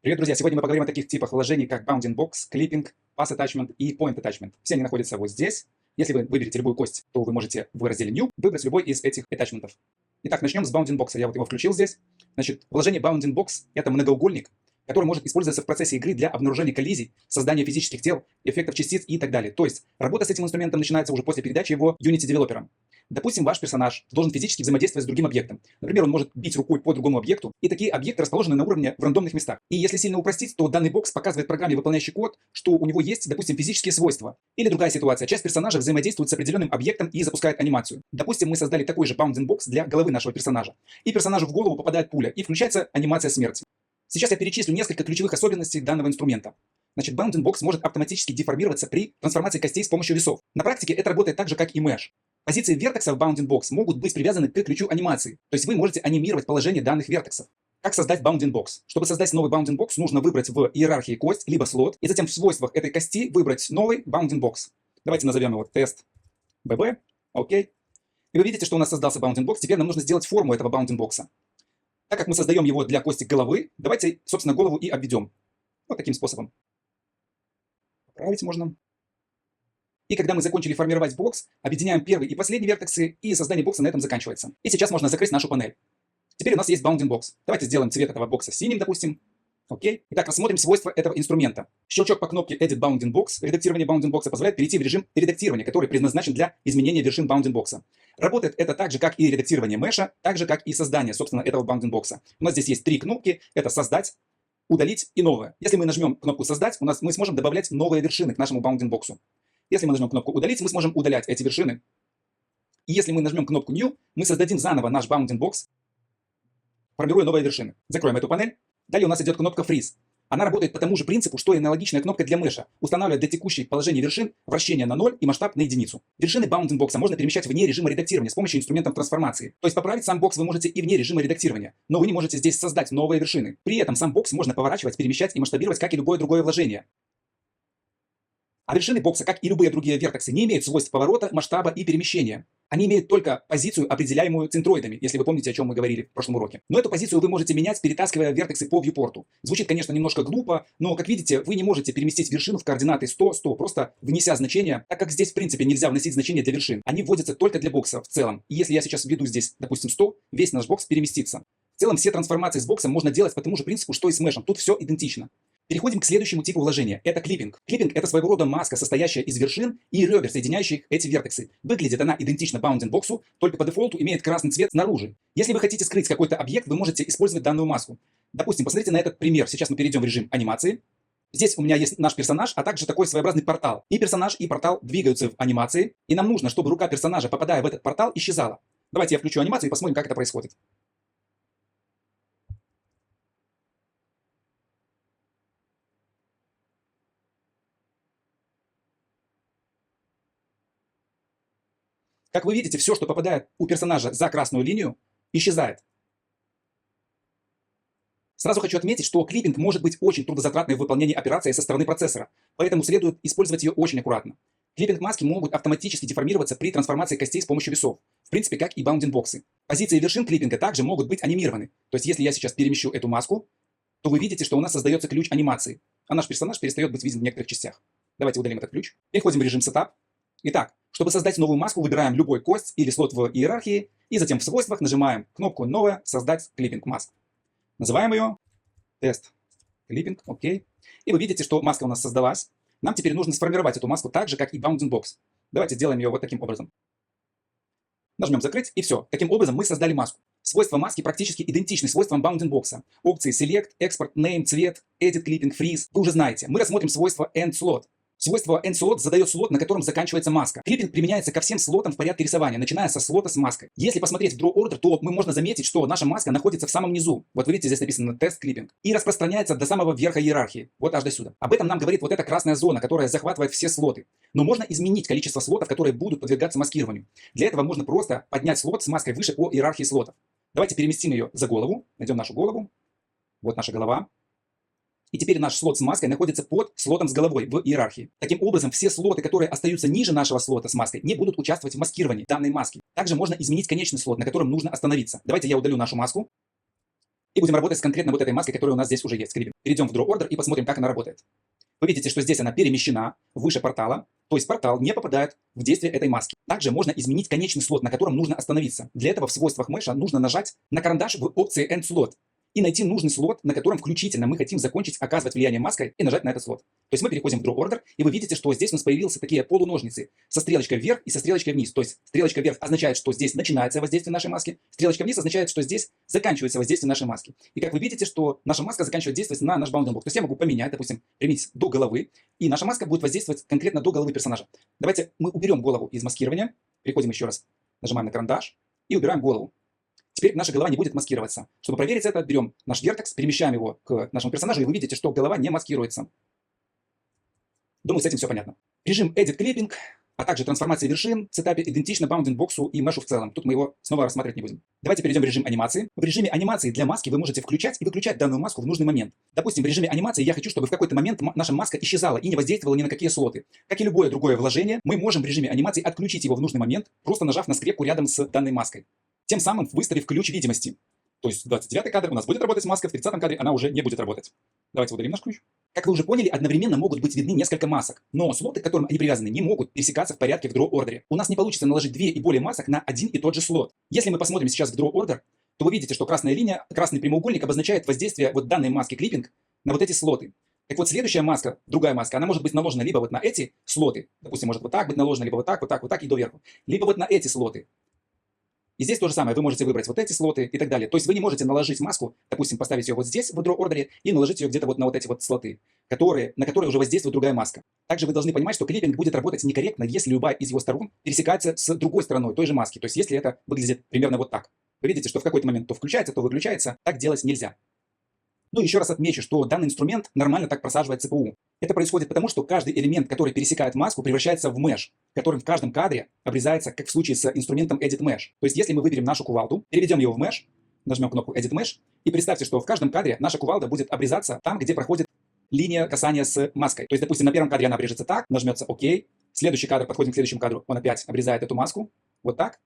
Привет, друзья! Сегодня мы поговорим о таких типах вложений, как Bounding Box, Clipping, Pass Attachment и Point Attachment. Все они находятся вот здесь. Если вы выберете любую кость, то вы можете в разделе New выбрать любой из этих attachmentов. Итак, начнем с Bounding Box. Я вот его включил здесь. Значит, вложение Bounding Box – это многоугольник, который может использоваться в процессе игры для обнаружения коллизий, создания физических тел, эффектов частиц и так далее. То есть работа с этим инструментом начинается уже после передачи его Unity-девелоперам. Допустим, ваш персонаж должен физически взаимодействовать с другим объектом. Например, он может бить рукой по другому объекту, и такие объекты расположены на уровне в рандомных местах. И если сильно упростить, то данный бокс показывает программе, выполняющей код, что у него есть, допустим, физические свойства. Или другая ситуация. Часть персонажа взаимодействует с определенным объектом и запускает анимацию. Допустим, мы создали такой же Bounding Box для головы нашего персонажа. И персонажу в голову попадает пуля, и включается анимация смерти. Сейчас я перечислю несколько ключевых особенностей данного инструмента. Значит, Bounding Box может автоматически деформироваться при трансформации костей с помощью весов. На практике это работает так же, как и Mesh. Позиции вертексов в Bounding Box могут быть привязаны к ключу анимации, то есть вы можете анимировать положение данных вертексов. Как создать Bounding Box? Чтобы создать новый Bounding Box, нужно выбрать в иерархии кость, либо слот, и затем в свойствах этой кости выбрать новый Bounding Box. Давайте назовем его тест BB. Окей. И вы видите, что у нас создался Bounding Box. Теперь нам нужно сделать форму этого Bounding Box. Так как мы создаем его для кости головы, давайте, собственно, голову и обведем. Вот таким способом. Поправить можно. И когда мы закончили формировать бокс, объединяем первый и последний вертексы, и создание бокса на этом заканчивается. И сейчас можно закрыть нашу панель. Теперь у нас есть Bounding Box. Давайте сделаем цвет этого бокса синим, допустим. Окей. Итак, рассмотрим свойства этого инструмента. Щелчок по кнопке Edit Bounding Box, редактирование Bounding Box, позволяет перейти в режим редактирования, который предназначен для изменения вершин Bounding Box. Работает это так же, как и редактирование меша, так же, как и создание, собственно, этого Bounding Box. У нас здесь есть три кнопки. Это создать, удалить и новое. Если мы нажмем кнопку создать, мы сможем добавлять новые вершины к нашему Bounding Box. Если мы нажмем кнопку «Удалить», мы сможем удалять эти вершины. И если мы нажмем кнопку «New», мы создадим заново наш Bounding Box, формируя новые вершины. Закроем эту панель. Далее у нас идет кнопка «Freeze». Она работает по тому же принципу, что и аналогичная кнопка для меша. Устанавливает для текущей положения вершин вращение на 0 и масштаб на единицу. Вершины Bounding Box можно перемещать вне режима редактирования с помощью инструментов трансформации. То есть поправить сам бокс вы можете и вне режима редактирования, но вы не можете здесь создать новые вершины. При этом сам бокс можно поворачивать, перемещать и масштабировать, как и любое другое вложение. А вершины бокса, как и любые другие вертексы, не имеют свойств поворота, масштаба и перемещения. Они имеют только позицию, определяемую центроидами, если вы помните, о чем мы говорили в прошлом уроке. Но эту позицию вы можете менять, перетаскивая вертексы по вьюпорту. Звучит, конечно, немножко глупо, но, как видите, вы не можете переместить вершину в координаты 100, 100, просто внеся значения, так как здесь, в принципе, нельзя вносить значения для вершин. Они вводятся только для бокса в целом. И если я сейчас введу здесь, допустим, 100, весь наш бокс переместится. В целом, все трансформации с боксом можно делать по тому же принципу, что и с мешем. Тут все идентично. Переходим к следующему типу вложения. Это клиппинг. Клиппинг – это своего рода маска, состоящая из вершин и ребер, соединяющих эти вертексы. Выглядит она идентично Bounding Box, только по дефолту имеет красный цвет снаружи. Если вы хотите скрыть какой-то объект, вы можете использовать данную маску. Допустим, посмотрите на этот пример. Сейчас мы перейдем в режим анимации. Здесь у меня есть наш персонаж, а также такой своеобразный портал. И персонаж, и портал двигаются в анимации. И нам нужно, чтобы рука персонажа, попадая в этот портал, исчезала. Давайте я включу анимацию и посмотрим, как это происходит. Как вы видите, все, что попадает у персонажа за красную линию, исчезает. Сразу хочу отметить, что клиппинг может быть очень трудозатратной в выполнении операции со стороны процессора, поэтому следует использовать ее очень аккуратно. Клиппинг-маски могут автоматически деформироваться при трансформации костей с помощью весов, в принципе, как и Bounding-боксы. Позиции вершин клиппинга также могут быть анимированы, то есть если я сейчас перемещу эту маску, то вы видите, что у нас создается ключ анимации, а наш персонаж перестает быть виден в некоторых частях. Давайте удалим этот ключ. Переходим в режим Setup. Итак, чтобы создать новую маску, выбираем любой кость или слот в иерархии, и затем в свойствах нажимаем кнопку «Новое», «Создать клиппинг маск». Называем ее «Тест клиппинг», окей. И вы видите, что маска у нас создалась. Нам теперь нужно сформировать эту маску так же, как и Bounding Box. Давайте сделаем ее вот таким образом. Нажмем «Закрыть», и все. Таким образом мы создали маску. Свойства маски практически идентичны свойствам Bounding Box. Опции Select, Export, Name, Цвет, Edit Clipping, Freeze. Вы уже знаете. Мы рассмотрим свойство End Slot. Свойство End-Slot задает слот, на котором заканчивается маска. Клиппинг применяется ко всем слотам в порядке рисования, начиная со слота с маской. Если посмотреть в Draw Order, то мы можно заметить, что наша маска находится в самом низу. Вот вы видите, здесь написано Test Clipping. И распространяется до самого верха иерархии. Вот аж до сюда. Об этом нам говорит вот эта красная зона, которая захватывает все слоты. Но можно изменить количество слотов, которые будут подвергаться маскированию. Для этого можно просто поднять слот с маской выше по иерархии слотов. Давайте переместим ее за голову. Найдем нашу голову. Вот наша голова. И теперь наш слот с маской находится под слотом с головой в иерархии. Таким образом, все слоты, которые остаются ниже нашего слота с маской, не будут участвовать в маскировании данной маски. Также можно изменить конечный слот, на котором нужно остановиться. Давайте я удалю нашу маску. И будем работать с конкретно вот этой маской, которая у нас здесь уже есть, клиппинг. Перейдем в Draw Order и посмотрим, как она работает. Вы видите, что здесь она перемещена выше портала, то есть портал не попадает в действие этой маски. Также можно изменить конечный слот, на котором нужно остановиться. Для этого в свойствах меша нужно нажать на карандаш в опции End Slot и найти нужный слот, на котором включительно мы хотим закончить оказывать влияние маской и нажать на этот слот. То есть мы переходим в Draw Order, и вы видите, что здесь у нас появились такие полуножницы со стрелочкой вверх и со стрелочкой вниз. То есть стрелочка вверх означает, что здесь начинается воздействие нашей маски, стрелочка вниз означает, что здесь заканчивается воздействие нашей маски. И как вы видите, что наша маска заканчивает действовать на наш Bounding Box. То есть я могу поменять, допустим, применить до головы, и наша маска будет воздействовать конкретно до головы персонажа. Давайте мы уберем голову из маскирования, переходим еще раз, нажимаем на карандаш и убираем голову. Теперь наша голова не будет маскироваться. Чтобы проверить это, берем наш вертекс, перемещаем его к нашему персонажу, и вы видите, что голова не маскируется. Думаю, с этим все понятно. Режим Edit Clipping, а также трансформация вершин в сетапе идентично Bounding Box и мешу в целом. Тут мы его снова рассматривать не будем. Давайте перейдем в режим анимации. В режиме анимации для маски вы можете включать и выключать данную маску в нужный момент. Допустим, в режиме анимации я хочу, чтобы в какой-то момент наша маска исчезала и не воздействовала ни на какие слоты. Как и любое другое вложение, мы можем в режиме анимации отключить его в нужный момент, просто нажав на скрепку рядом с данной маской. Тем самым выставив ключ видимости. То есть в 29 кадре у нас будет работать маска, в 30 кадре она уже не будет работать. Давайте удалим наш ключ. Как вы уже поняли, одновременно могут быть видны несколько масок, но слоты, к которым они привязаны, не могут пересекаться в порядке в Draw Order. У нас не получится наложить 2 и более масок на один и тот же слот. Если мы посмотрим сейчас в Draw Order, то вы видите, что красная линия, красный прямоугольник обозначает воздействие вот данной маски клиппинг на вот эти слоты. Так вот, следующая маска, другая маска, она может быть наложена либо вот на эти слоты, допустим, может вот так быть наложена, либо вот так, вот так, вот так и доверху, либо вот на эти слоты. И здесь то же самое, вы можете выбрать вот эти слоты и так далее. То есть вы не можете наложить маску, допустим, поставить ее вот здесь в Draw Order и наложить ее где-то вот на вот эти вот слоты, на которые уже воздействует другая маска. Также вы должны понимать, что клиппинг будет работать некорректно, если любая из его сторон пересекается с другой стороной той же маски. То есть если это выглядит примерно вот так. Вы видите, что в какой-то момент то включается, то выключается. Так делать нельзя. Ну и еще раз отмечу, что данный инструмент нормально так просаживает ЦПУ. Это происходит потому, что каждый элемент, который пересекает маску, превращается в меш, которым в каждом кадре обрезается, как в случае с инструментом Edit Mesh. То есть если мы выберем нашу кувалду, переведем его в меш, нажмем кнопку Edit Mesh, и представьте, что в каждом кадре наша кувалда будет обрезаться там, где проходит линия касания с маской. То есть, допустим, на первом кадре она обрежется так, нажмется ОК, следующий кадр, подходим к следующему кадру, он опять обрезает эту маску, вот так,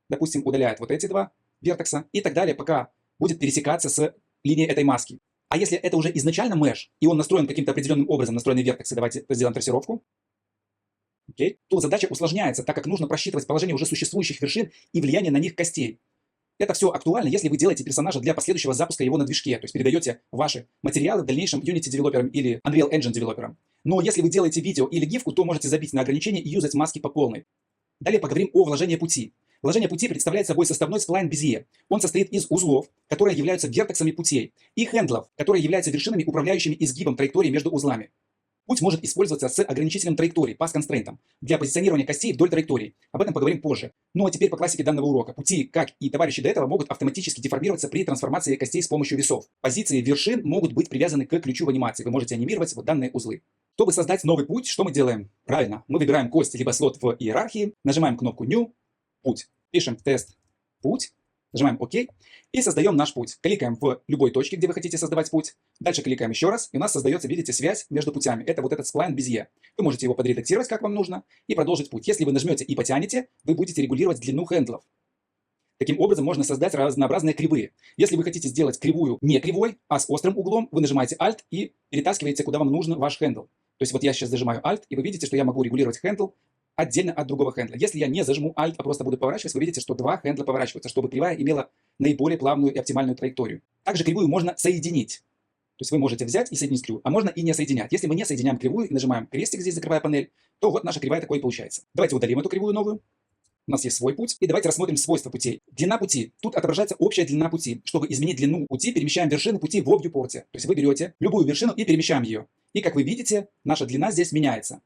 допустим, удаляет вот эти два вертекса и так далее, пока будет пересекаться с линией этой маски. А если это уже изначально меш, и он настроен каким-то определенным образом, настроенные вертексы, давайте сделаем трассировку, то задача усложняется, так как нужно просчитывать положение уже существующих вершин и влияние на них костей. Это все актуально, если вы делаете персонажа для последующего запуска его на движке, то есть передаете ваши материалы в дальнейшем Unity девелоперам или Unreal Engine девелоперам. Но если вы делаете видео или гифку, то можете забить на ограничения и юзать маски по полной. Далее поговорим о вложении пути. Вложение пути представляет собой составной сплайн Безье. Он состоит из узлов, которые являются вертексами путей, и хендлов, которые являются вершинами, управляющими изгибом траектории между узлами. Путь может использоваться с ограничителем траектории, path constraint, для позиционирования костей вдоль траектории. Об этом поговорим позже. Ну а теперь по классике данного урока. Пути, как и товарищи до этого, могут автоматически деформироваться при трансформации костей с помощью весов. Позиции вершин могут быть привязаны к ключу в анимации. Вы можете анимировать вот данные узлы. Чтобы создать новый путь, что мы делаем? Правильно, мы выбираем кость либо слот в иерархии, нажимаем кнопку New, путь, пишем в тест путь, нажимаем ОК и создаем наш путь. Кликаем в любой точке, где вы хотите создавать путь. Дальше кликаем еще раз, и у нас создается, видите, связь между путями. Это вот этот сплайн Безье. Вы можете его подредактировать, как вам нужно, и продолжить путь. Если вы нажмете и потянете, вы будете регулировать длину хендлов. Таким образом, можно создать разнообразные кривые. Если вы хотите сделать кривую не кривой, а с острым углом, вы нажимаете Alt и перетаскиваете, куда вам нужен ваш хендл. То есть вот я сейчас зажимаю Alt, и вы видите, что я могу регулировать хендл отдельно от другого хендла. Если я не зажму Alt, а просто буду поворачивать, вы видите, что два хендла поворачиваются, чтобы кривая имела наиболее плавную и оптимальную траекторию. Также кривую можно соединить. То есть вы можете взять и соединить кривую, а можно и не соединять. Если мы не соединяем кривую и нажимаем крестик здесь, закрывая панель, то вот наша кривая такой и получается. Давайте удалим эту кривую новую. У нас есть свой путь. И давайте рассмотрим свойства путей. Длина пути. Тут отображается общая длина пути. Чтобы изменить длину пути, перемещаем вершины пути в вьюпорте. То есть вы берете любую вершину и перемещаем ее. И как вы видите, наша длина здесь меняется.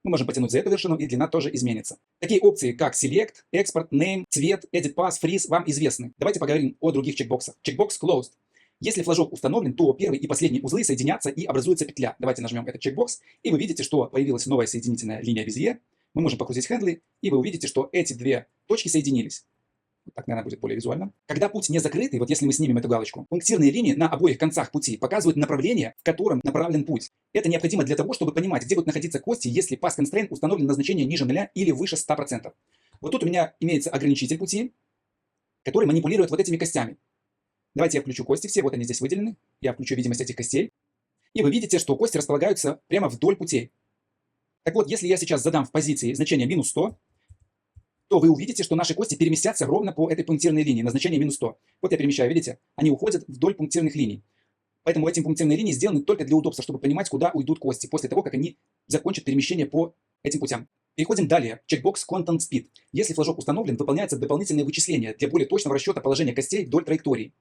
Мы можем потянуть за эту вершину, и длина тоже изменится. Такие опции, как Select, Export, Name, Цвет, Edit Path, Freeze, вам известны. Давайте поговорим о других чекбоксах. Чекбокс Closed. Если флажок установлен, то первый и последний узлы соединятся и образуется петля. Давайте нажмем этот чекбокс, и вы видите, что появилась новая соединительная линия Безье. Мы можем покрутить хендлы, и вы увидите, что эти две точки соединились. Так, наверное, будет более визуально. Когда путь не закрытый, вот если мы снимем эту галочку, пунктирные линии на обоих концах пути показывают направление, в котором направлен путь. Это необходимо для того, чтобы понимать, где будут находиться кости, если path constraint установлен на значение ниже 0 или выше 100%. Вот тут у меня имеется ограничитель пути, который манипулирует вот этими костями. Давайте я включу кости все, вот они здесь выделены. Я включу видимость этих костей. И вы видите, что кости располагаются прямо вдоль путей. Так вот, если я сейчас задам в позиции значение минус 100, то вы увидите, что наши кости переместятся ровно по этой пунктирной линии на значение минус 100. Вот я перемещаю, видите? Они уходят вдоль пунктирных линий. Поэтому эти пунктирные линии сделаны только для удобства, чтобы понимать, куда уйдут кости после того, как они закончат перемещение по этим путям. Переходим далее. Чекбокс Content Speed. Если флажок установлен, выполняются дополнительные вычисления для более точного расчета положения костей вдоль траектории.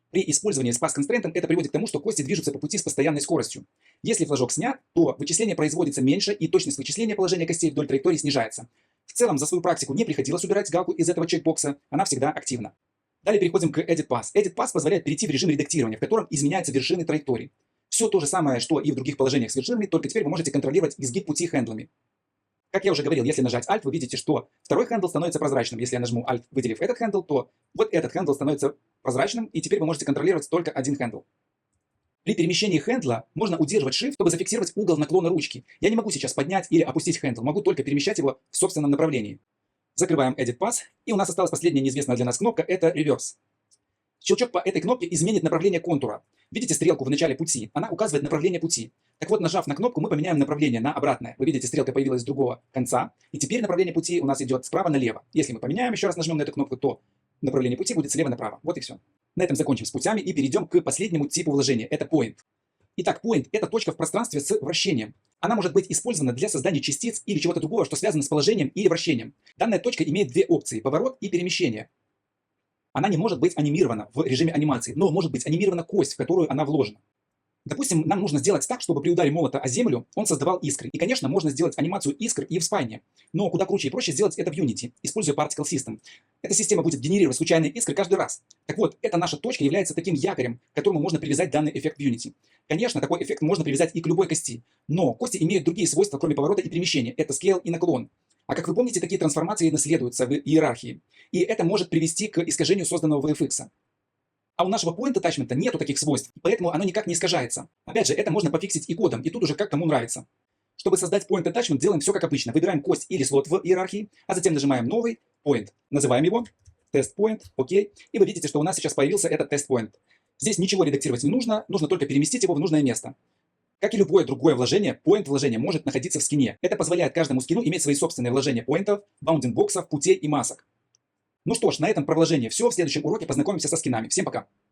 При использовании Sparse Constraint это приводит к тому, что кости движутся по пути с постоянной скоростью. Если флажок снят, то вычисление производится меньше, и точность вычисления положения костей вдоль траектории снижается. В целом, за свою практику не приходилось убирать галку из этого чекбокса, она всегда активна. Далее переходим к Edit Path. Edit Path позволяет перейти в режим редактирования, в котором изменяются вершины траектории. Все то же самое, что и в других положениях с вершинами, только теперь вы можете контролировать изгиб пути хендлами. Как я уже говорил, если нажать Alt, вы видите, что второй хендл становится прозрачным. Если я нажму Alt, выделив этот хендл, то вот этот хендл становится прозрачным, и теперь вы можете контролировать только один хендл. При перемещении хендла можно удерживать Shift, чтобы зафиксировать угол наклона ручки. Я не могу сейчас поднять или опустить хендл, могу только перемещать его в собственном направлении. Закрываем Edit Path, и у нас осталась последняя неизвестная для нас кнопка, это Reverse. Щелчок по этой кнопке изменит направление контура. Видите стрелку в начале пути? Она указывает направление пути. Так вот, нажав на кнопку, мы поменяем направление на обратное. Вы видите, стрелка появилась с другого конца, и теперь направление пути у нас идет справа налево. Если мы поменяем, еще раз нажмем на эту кнопку, то направление пути будет слева направо. Вот и все. На этом закончим с путями и перейдем к последнему типу вложения. Это Point. Итак, Point – это точка в пространстве с вращением. Она может быть использована для создания частиц или чего-то другого, что связано с положением или вращением. Данная точка имеет две опции – поворот и перемещение. Она не может быть анимирована в режиме анимации, но может быть анимирована кость, в которую она вложена. Допустим, нам нужно сделать так, чтобы при ударе молота о землю он создавал искры. И, конечно, можно сделать анимацию искр и в Spine. Но куда круче и проще сделать это в Unity, используя Particle System. Эта система будет генерировать случайные искры каждый раз. Так вот, эта наша точка является таким якорем, к которому можно привязать данный эффект в Unity. Конечно, такой эффект можно привязать и к любой кости. Но кости имеют другие свойства, кроме поворота и перемещения. Это scale и наклон. А как вы помните, такие трансформации наследуются в иерархии. И это может привести к искажению созданного VFX. А у нашего Point Attachment нету таких свойств, поэтому оно никак не искажается. Опять же, это можно пофиксить и кодом, и тут уже как кому нравится. Чтобы создать Point Attachment, делаем все как обычно. Выбираем кость или слот в иерархии, а затем нажимаем новый Point. Называем его Test Point, окей. И вы видите, что у нас сейчас появился этот Test Point. Здесь ничего редактировать не нужно, нужно только переместить его в нужное место. Как и любое другое вложение, Point вложение может находиться в скине. Это позволяет каждому скину иметь свои собственные вложения поинтов, баундинг-боксов, путей и масок. Ну что ж, на этом про вложение все. В следующем уроке познакомимся со скинами. Всем пока!